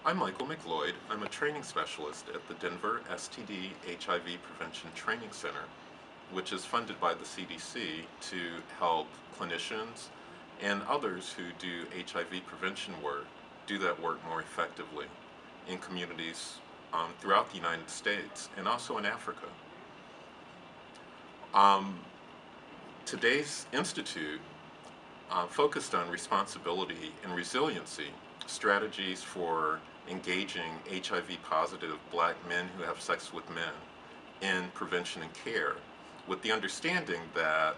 I'm Michael McLloyd. I'm a training specialist at the Denver STD HIV Prevention Training Center, which is funded by the CDC to help clinicians and others who do HIV prevention work do that work more effectively in communities throughout the United States and also in Africa. Um, Today's institute focused on responsibility and resiliency, strategies for engaging HIV positive black men who have sex with men in prevention and care, with the understanding that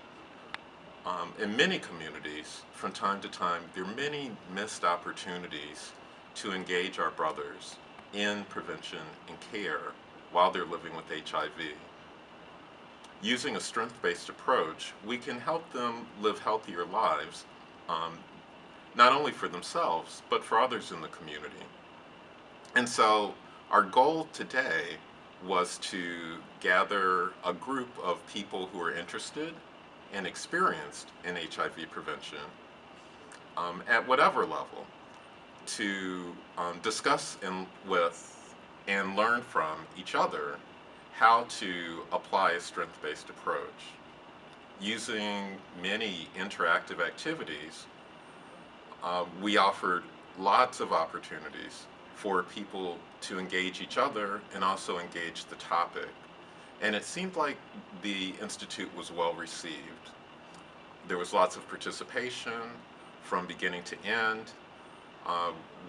in many communities, from time to time, there are many missed opportunities to engage our brothers in prevention and care while they're living with HIV. Using a strength-based approach, we can help them live healthier lives, not only for themselves, but for others in the community. And so our goal today was to gather a group of people who are interested and experienced in HIV prevention at whatever level to discuss and learn from each other how to apply a strength-based approach. Using many interactive activities, we offered lots of opportunities for people to engage each other and also engage the topic. And it seemed like the Institute was well received. There was lots of participation from beginning to end.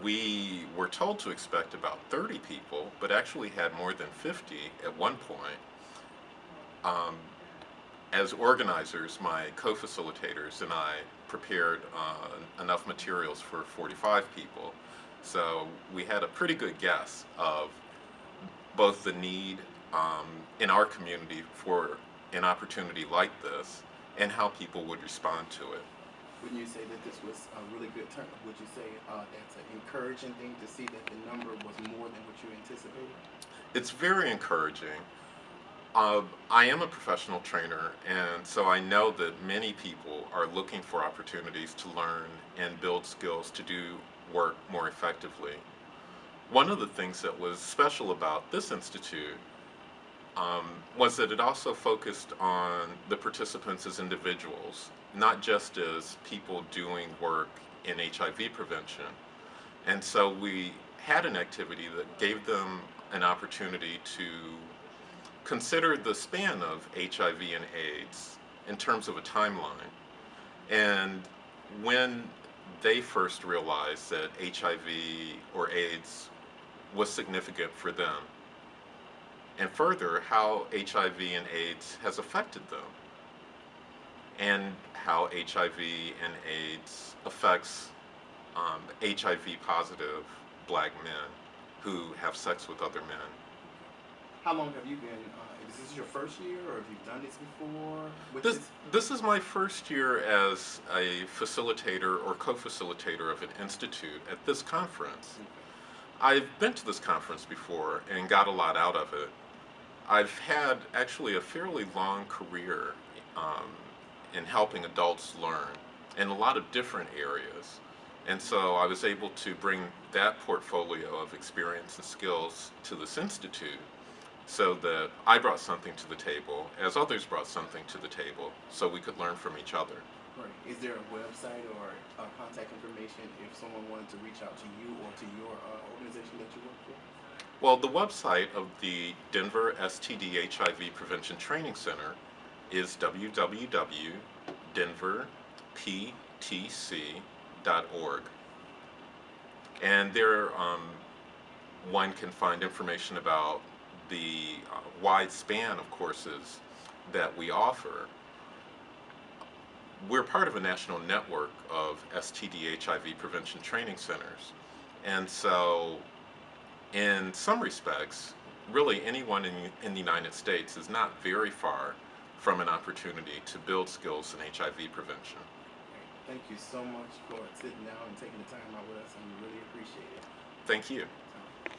We were told to expect about 30 people, but actually had more than 50 at one point. As organizers, my co-facilitators and I prepared enough materials for 45 people. So we had a pretty good guess of both the need in our community for an opportunity like this and how people would respond to it. Wouldn't you say that this was a really good turn? Would you say that's an encouraging thing to see that the number was more than what you anticipated? It's very encouraging. I am a professional trainer, and so I know that many people are looking for opportunities to learn and build skills to do work more effectively. One of the things that was special about this institute was that it also focused on the participants as individuals, not just as people doing work in HIV prevention. And so we had an activity that gave them an opportunity to consider the span of HIV and AIDS in terms of a timeline. And when they first realized that HIV or AIDS was significant for them, and further, how HIV and AIDS has affected them, and how HIV and AIDS affects HIV positive black men who have sex with other men. How long have you been, is this your first year or have you done this before? This is my first year as a facilitator or co-facilitator of an institute at this conference. Okay. I've been to this conference before and got a lot out of it. I've had actually a fairly long career in helping adults learn in a lot of different areas. And so I was able to bring that portfolio of experience and skills to this institute so that I brought something to the table as others brought something to the table so we could learn from each other. Right. Is there a website or contact information if someone wanted to reach out to you or to your organization that you work for? Well, the website of the Denver STD HIV Prevention Training Center is www.denverptc.org. And there one can find information about the wide span of courses that we offer. We're part of a national network of STD HIV prevention training centers. And so in some respects, really anyone in the United States is not very far from an opportunity to build skills in HIV prevention. Thank you so much for sitting down and taking the time out with us, and we really appreciate it. Thank you.